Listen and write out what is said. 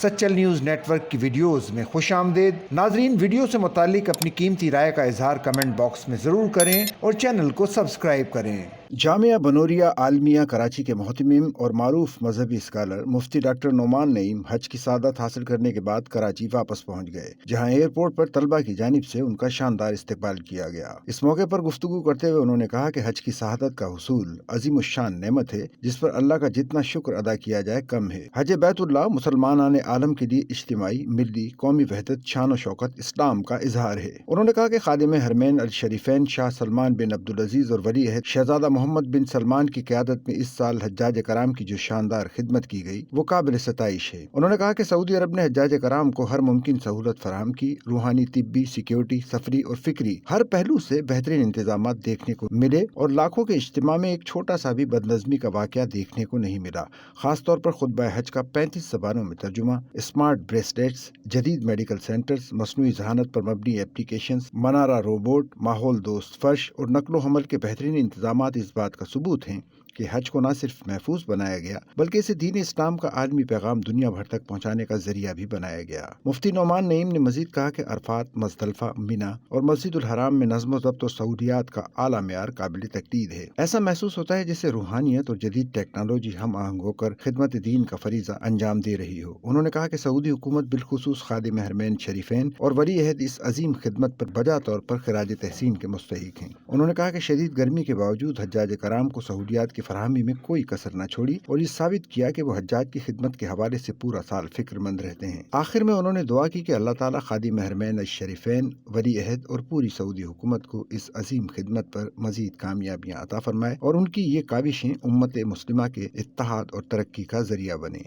Sachal news net work کی videos میں خوش آمدید۔ ناظرین، ویڈیو سے متعلق اپنی قیمتی رائے کا اظہار کمنٹ باکس میں ضرور کریں اور چینل کو سبسکرائب کریں۔ جامعہ بنوریہ عالمیہ کراچی کے محتمم اور معروف مذہبی اسکالر مفتی ڈاکٹر نعمان نعیم حج کی سعادت حاصل کرنے کے بعد کراچی واپس پہنچ گئے، جہاں ایئرپورٹ پر طلبہ کی جانب سے ان کا شاندار استقبال کیا گیا۔ اس موقع پر گفتگو کرتے ہوئے انہوں نے کہا کہ حج کی شہادت کا حصول عظیم الشان نعمت ہے، جس پر اللہ کا جتنا شکر ادا کیا جائے کم ہے۔ حج بیت اللہ مسلمانان عالم کے لیے اجتماعی، ملی، قومی وحدت، شان و شوکت اسلام کا اظہار ہے۔ انہوں نے کہا کہ خادم حرمین الشریفین شاہ سلمان بن عبدالعزیز اور ولی عہد شہزادہ محمد بن سلمان کی قیادت میں اس سال حجاج کرام کی جو شاندار خدمت کی گئی وہ قابل ستائش ہے۔ انہوں نے کہا کہ سعودی عرب نے حجاج کرام کو ہر ممکن سہولت فراہم کی، روحانی، طبی، سیکیورٹی، سفری اور فکری ہر پہلو سے بہترین انتظامات دیکھنے کو ملے، اور لاکھوں کے اجتماع میں ایک چھوٹا سا بھی بدنظمی کا واقعہ دیکھنے کو نہیں ملا۔ خاص طور پر خطبہ حج کا 35 زبانوں میں ترجمہ، اسمارٹ بریسلیٹس، جدید میڈیکل سینٹرز، مصنوعی ذہانت پر مبنی ایپلیکیشنز، منارہ روبوٹ، ماحول دوست فرش اور نقل و حمل کے بہترین انتظامات اس بات کا ثبوت ہیں کہ حج کو نہ صرف محفوظ بنایا گیا بلکہ اسے دین اسلام کا عالمی پیغام دنیا بھر تک پہنچانے کا ذریعہ بھی بنایا گیا۔ مفتی نعمان نعیم نے مزید کہا کہ عرفات، مزدلفہ، مینا اور مسجد الحرام میں نظم و ضبط و سہولیات کا اعلیٰ معیار قابل تقلید ہے۔ ایسا محسوس ہوتا ہے جیسے روحانیت اور جدید ٹیکنالوجی ہم آہنگ ہو کر خدمت دین کا فریضہ انجام دے رہی ہو۔ انہوں نے کہا کہ سعودی حکومت بالخصوص خادم حرمین شریفین اور ولی عہد اس عظیم خدمت پر بجا طور پر خراج تحسین کے مستحق ہیں۔ انہوں نے کہا کہ شدید گرمی کے باوجود حجاج کرام کو سہولیات کی فراہمی میں کوئی کسر نہ چھوڑی اور یہ ثابت کیا کہ وہ حجاج کی خدمت کے حوالے سے پورا سال فکر مند رہتے ہیں۔ آخر میں انہوں نے دعا کی کہ اللہ تعالیٰ خادم حرمین الشریفین، ولی عہد اور پوری سعودی حکومت کو اس عظیم خدمت پر مزید کامیابیاں عطا فرمائے اور ان کی یہ کاوشیں امت مسلمہ کے اتحاد اور ترقی کا ذریعہ بنیں۔